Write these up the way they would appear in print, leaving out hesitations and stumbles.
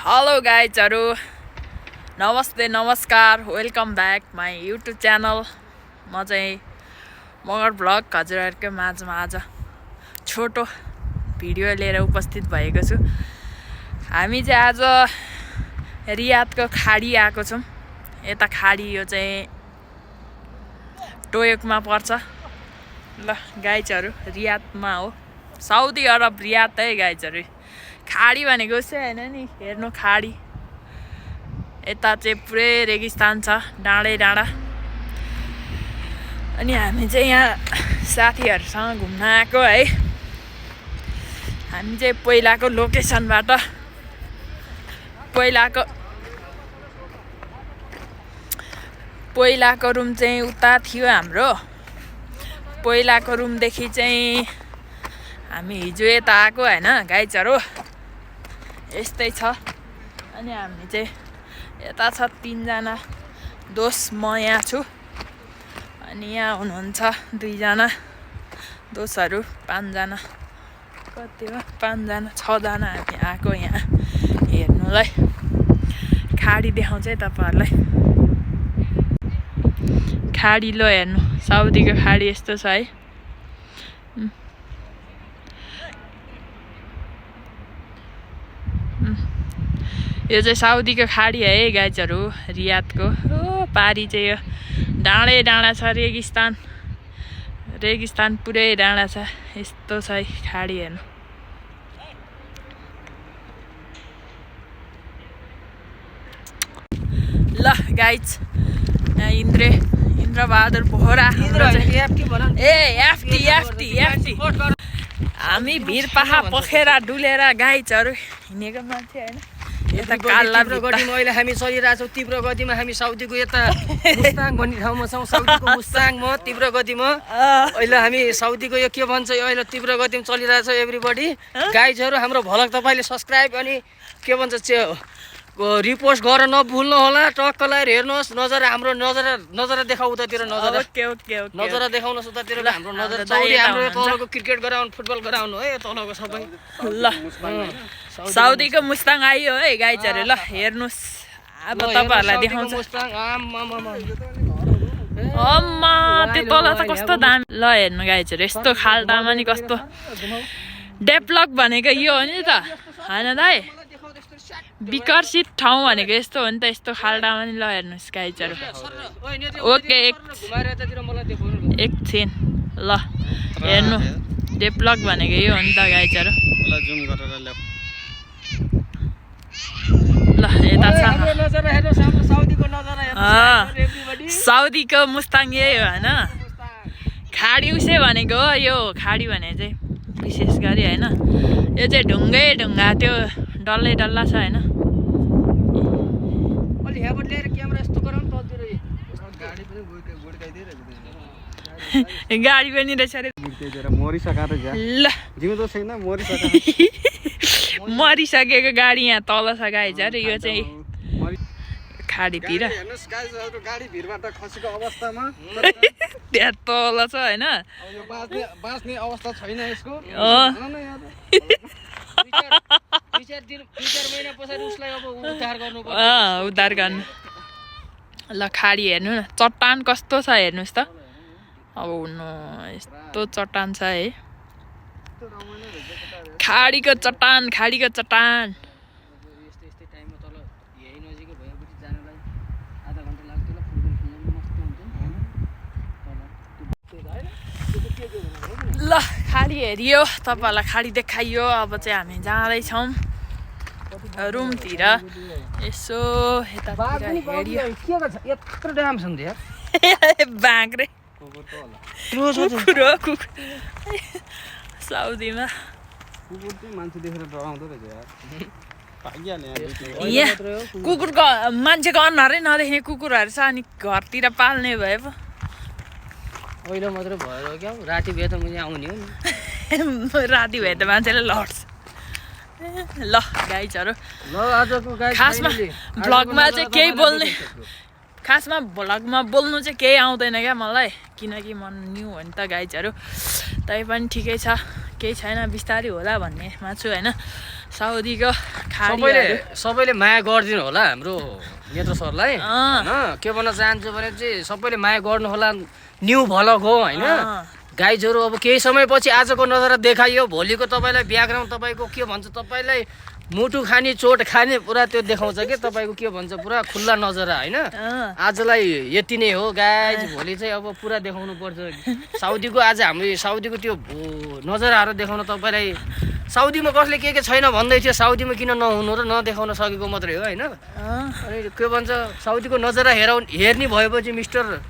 Hello गाइजहरु नमस्ते नमस्कार welcome back my YouTube channel. म चाहिँ मगर ब्लग हजुरहरुको माझमा आज छोटो भिडियो लिएर उपस्थित भएको छु। हामी चाहिँ आज रियादको खाडी आएको छौं। यता खाडी यो चाहिँ टोयोकमा पर्छ। ल गाइजहरु रियादमा हो, साउदी अरब रियाद है गाइजहरु। खाडी भनेको चाहिँ हैन नि, हेर्नु खाडी यता चाहिँ पुरै रेगिस्तान छ, डाँडै डाँडा। अनि हामी चाहिँ यहाँ साथीहरुसँग घुम्न आएको है। हामी चाहिँ पहिलाको लोकेसनबाट पहिलाको रुम चाहिँ उता थियो हाम्रो। पहिलाको रुमदेखि चाहिँ हामी हिजो यता आएको हैन गाइजहरु, यस्तै छ। अनि हामी चाहिँ यता छ 3 जना दोस्त, म यहाँ छु। अनि यहाँ हुनुहुन्छ 2 जना दोस्तहरु, 5 जना कति हो 5 जना 6 जना हामी आएको यहाँ हेर्नुलाई। खाडी देखाउँछ है तपाईहरुलाई। खाडी लो हेर्नु, साउदीको खाडी यस्तो छ है। यो चाहिँ साउदीको खाडी है गाइजहरु, रियादको। पारी चाहिँ यो डाँडै डाँडा छ, रेगिस्तान पुरै डाँडा छ। यस्तो छ है खाडी हेर्नु। ल गाइज यहाँ इन्द्रबहादुर बोहरा एफटी हामी भिरपाखा पखेरा डुलेर गाइजहरु हिँडेको मान्छे हैन। यता काल्ला गतिमा अहिले हामी चलिरहेका छौँ। तीव्र गतिमा हामी साउदीको यता मुस्ताङ भन्ने ठाउँमा छौँ। साउदीको मुस्ताङमा तीव्र गतिमा अहिले हामी साउदीको यो के भन्छ, यो अहिले तीव्र गतिमा चलिरहेछ एभ्रीबडी। गाइजहरु हाम्रो भलक तपाईले सब्स्क्राइब अनि के भन्छ रिपोस्ट गरेर नभुल्नु होला। टक्क लाएर हेर्नुहोस्। हाम्रो नजरा देखाउ उतातिर, नजरा देखाउनुहोस् उतातिर हाम्रो नजरा। चौरी हाम्रो तलको क्रिकेट ग्राउन्ड, फुटबल ग्राउन्ड हो है तलको सबै। ल साउदीको मुस्ताङ आइयो है गाइजहरु। ल हेर्नुस्, अब तपाईहरुलाई देखाउँछु। अम्मा त्यो तल त कस्तो दामी। ल हेर्नु गाइजहरु, यस्तो खाल्टामा नि कस्तो डेभलप भनेको यो हो नि त हैन दाइ। विकसित ठाउँ भनेको यस्तो हो नि त, यस्तो खाल्टामा नि। ल हेर्नुस् गाइजहरु। ओके एकछिन ल हेर्नु, डेभलप भनेको यो हो नि त गाइजहरु। ल यता छ साउदीको मुस्ताङ यही हो हैन। खाडी उसै भनेको हो यो। खाडी भने चाहिँ विशेष गरी हैन, यो चाहिँ ढुङ्गै ढुङ्गा, त्यो डल्लै डल्ला छ हैन। गाडी पनि रहेछ रे। ल मरिसकेको गाडी यहाँ तल छ गाइजहरु। यो चाहिँ खाडीतिर त्यहाँ तल छ हैन। उद्धार गर्नु। ल खाडी हेर्नु न, चट्टान कस्तो छ हेर्नुस् त। अब यस्तो चट्टान छ है, खाडीको चट्टान। ल खाडी हेरियो, तपाईहरुलाई खाडी देखाइयो। अब चाहिँ हामी जाँदैछौँ रुमतिर। यसो यतातिर हेरियो। बाँक्रे कुकुर साउदीमा यहाँ कुकुरको मान्छेको अनुहारै नदेख्ने कुकुरहरू छ। अनि घरतिर पाल्ने भए पो अहिले मात्रै भयो क्या, राति भए त म यहाँ आउने हो नि। राति भए त मान्छेले लड्छ। ल गाइजहरु, खासमा भ्लगमा चाहिँ केही बोल्ने, खासमा भ्लगमा बोल्नु चाहिँ केही आउँदैन क्या मलाई, किनकि म न्यू हो नि त गाइजहरु। तै पनि ठिकै छ, केही छैन, बिस्तारै होला भन्नेमा छु हैन। साउदीको सबैले माया गरिदिनु होला हाम्रो नेत्र सरलाई होइन के भन्न चाहन्छु भने चाहिँ सबैले माया गर्नु होला न्यु भलक हो होइन गाइजहरू अब केही समयपछि आजको नजरा देखाइयो भोलिको तपाईँलाई ब्याकग्राउन्ड तपाईँको के भन्छ तपाईँलाई मुटु खाने चोट खाने पुरा त्यो देखाउँछ कि तपाईँको के भन्छ पुरा खुल्ला नजरा होइन आजलाई यति नै हो गाइज भोलि चाहिँ अब पुरा देखाउनु पर्छ साउदीको आज हाम्रो साउदीको त्यो नजराहरू देखाउन तपाईँलाई साउदीमा कसले के छैन भन्दै थियो साउदीमा किन नहुनु र नदेखाउन सकेको मात्रै हो होइन अनि के भन्छ साउदीको नजरा हेर्ने भएपछि मिस्टर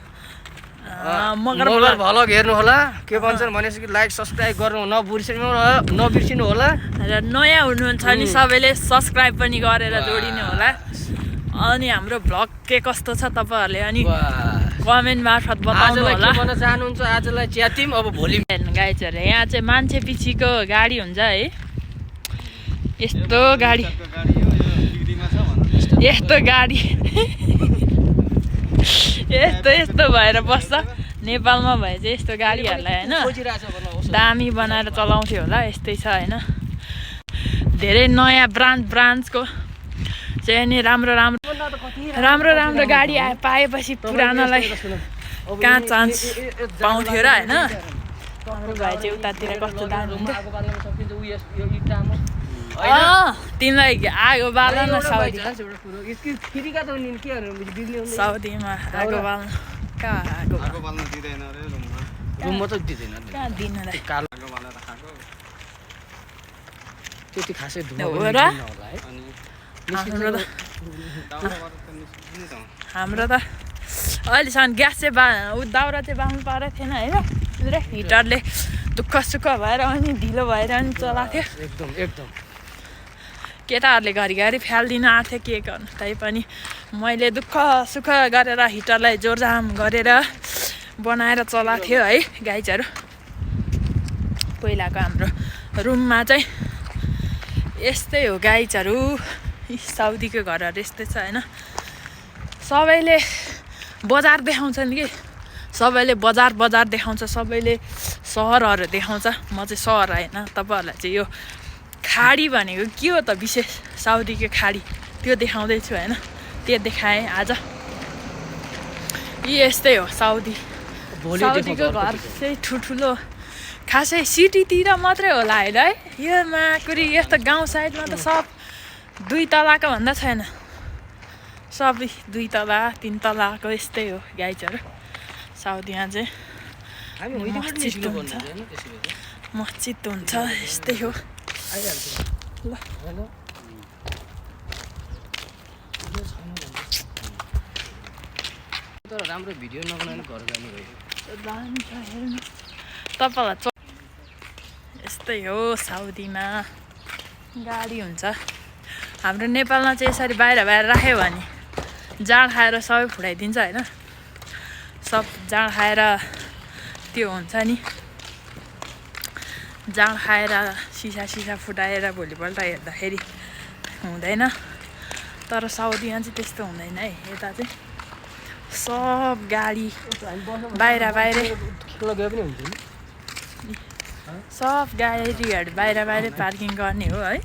मगर भलक हेर्नु होला के भन्छन् भनेपछि लाइक सब्सक्राइब गर्नु नबिर्सिनु होला र नयाँ हुनुहुन्छ नि सबैले सब्सक्राइब पनि गरेर जोडिनु होला अनि हाम्रो भ्लग के कस्तो छ तपाईँहरूले अनि कमेन्ट मार्फत बताउनु होला भन्न चाहनुहुन्छ आजलाई च्यातिम अब भोलि गाइजहरू यहाँ चाहिँ मान्छे पछिको गाडी हुन्छ है यस्तो गाडी यस्तो भएर बस्छ नेपालमा भए चाहिँ यस्तो गाडीहरूलाई होइन दामी बनाएर चलाउँथ्यो होला यस्तै छ होइन धेरै नयाँ ब्रान्चको चाहिँ नि राम्रो गाडी पाएपछि पुरानोलाई कहाँ चान्स पाउँथ्यो र होइन हाम्रो भाइ चाहिँ उतातिर कस्तो दामी हुन्छ तिमीलाई आगो बाल न साउदीमा आगो बाल्न कहाँ आगो बाल्न दिँदैन रे रुममा त दिँदैन कहाँ दिन त्यति खासै हाम्रो त अहिलेसम्म ग्यास चाहिँ दाउरा चाहिँ बाल्नु पारेको थिएन होइन हिटरले दुःख सुख भएर अनि ढिलो भएर अनि चलाएको थियो एकदम केटाहरूले घरिघरि फ्यालिदिन आएको थियो के गर्नु तैपनि मैले दुःख सुख गरेर हिटरलाई जोरजाम गरेर बनाएर चलाएको थियो है गाइजहरू पहिलाको हाम्रो रुममा चाहिँ यस्तै हो गाइजहरू साउदीको घरहरू यस्तै छ होइन सबैले बजार देखाउँछन् कि सबैले बजार देखाउँछ सबैले सहरहरू देखाउँछ म चाहिँ सहर होइन तपाईँहरूलाई चाहिँ यो खाडी भनेको के हो त विशेष साउदीको खाडी त्यो देखाउँदैछु होइन त्यो देखाएँ आज यस्तै हो साउदीको घर चाहिँ ठुल्ठुलो खासै सिटीतिर मात्रै होला होइन है यो माकुरी यस्तो गाउँ साइडमा त सब 2 तलाको भन्दा छैन सबै 2 तला 3 तलाको यस्तै हो गाइजहरू साउदीमा चाहिँ मस्जिद हुन्छ यस्तै हो ल तर राम्रो भिडियो नबनाउने घर जाने भयो तपाईँलाई यस्तै हो साउदीमा गाडी हुन्छ हाम्रो नेपालमा चाहिँ यसरी बाहिर राख्यो भने जाँड खाएर सबै फुटाइदिन्छ होइन सब जाँड खाएर त्यो हुन्छ नि जाँड खाएर सिसा फुटाएर भोलिपल्ट हेर्दाखेरि हुँदैन तर साउदीमा चाहिँ त्यस्तो हुँदैन है यता चाहिँ सब गाडी बाहिरै सब गाडीहरू बाहिरै पार्किङ गर्ने हो है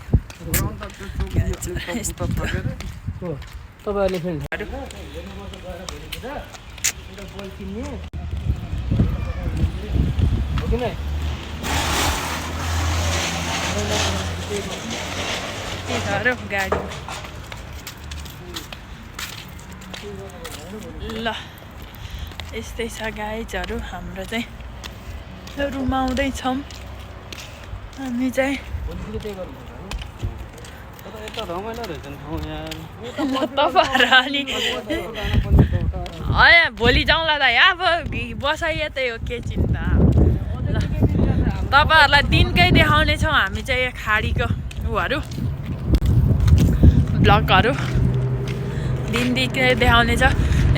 गाडी ल यस्तै छ गाइजहरू हाम्रो चाहिँ रुममा आउँदैछौँ हामी चाहिँ तपाईँहरू अनि भोलि जाउँला त अब बसाइ यतै हो के चिन्ता ल तपाईँहरूलाई दिनकै देखाउने छौँ हामी चाहिँ यो खाडीको उहरू ब्लगहरू दिनकै देखाउने छ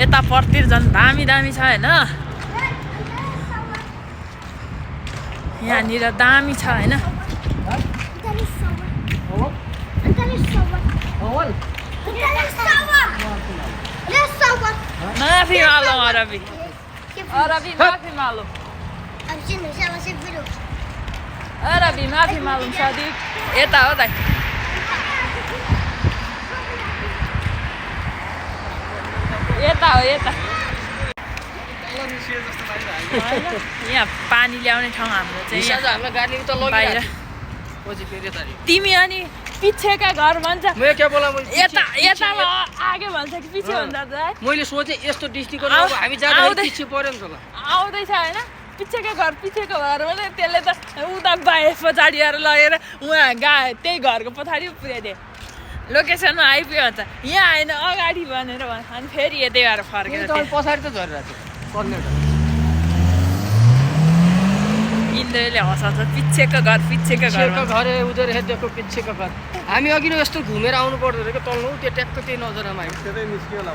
यता पर्तिर झन् दामी छ होइन यहाँनिर दामी छ होइन माफी मालो अरबी माफी मालो अरबी माफी मालुम सदिक यता हो दाइ हो यता यहाँ पानी ल्याउने ठाउँ हाम्रो चाहिँ हिसाब यहाँ हामीलाई गाडीले त बाहिर लगिरहेको पछि फेरि यता तिमी अनि पिछेका घर भन्छ मैले क्या बोला यता यतामा आगे भन्छ कि पछि भन्छ त मैले सोचेँ यस्तो डिस्ट्रिक्टको अब हामी जाँदा पछि पर्यो नि त ल आउँदैछ होइन पिछेको घर भने त्यसले त उता बाहिर पछाडि आएर लगेर उहाँ त्यही घरको पछाडि पुर्याइदिए लोकेसनमा आइपुग्यो भन्छ यहाँ आएन अगाडि भनेर अनि फेरि यतै आएर फर्केर पछाडि त झरिरहेको छ इन्द्रले हँसाउँछ पिछेको घर उधर देखो पिछेको घर हामी अघि नै यस्तो घुमेर आउनु पर्दो रहेछ तल्नु त्यो ट्याक्क त्यही नजरमा आयो त्यतै निस्कियो होला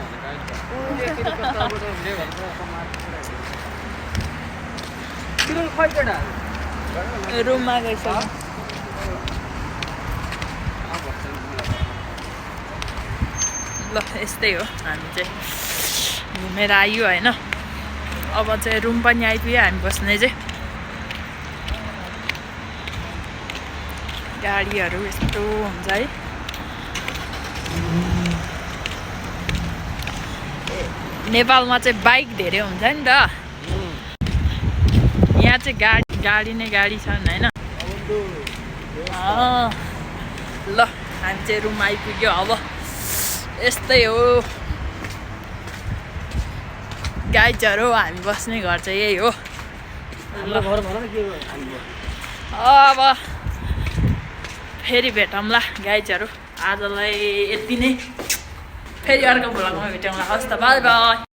भने रुममा गइसक्यो ल यस्तै हो हामी चाहिँ घुमेर आयो होइन अब चाहिँ रुम पनि आइपुग्यो हामी बस्ने चाहिँ गाडीहरू यस्तो हुन्छ है नेपालमा चाहिँ बाइक धेरै हुन्छ नि त यहाँ चाहिँ गाडी नै गाडी छन् होइन ल हामी चाहिँ रुम आइपुग्यो अब यस्तै हो गाइजहरू हामी बस्ने घर चाहिँ यही हो अब फेरि भेटौँला गाइजहरू आजलाई यति नै फेरि अर्को भ्लगमा भेटौँला हस् त बाई बाई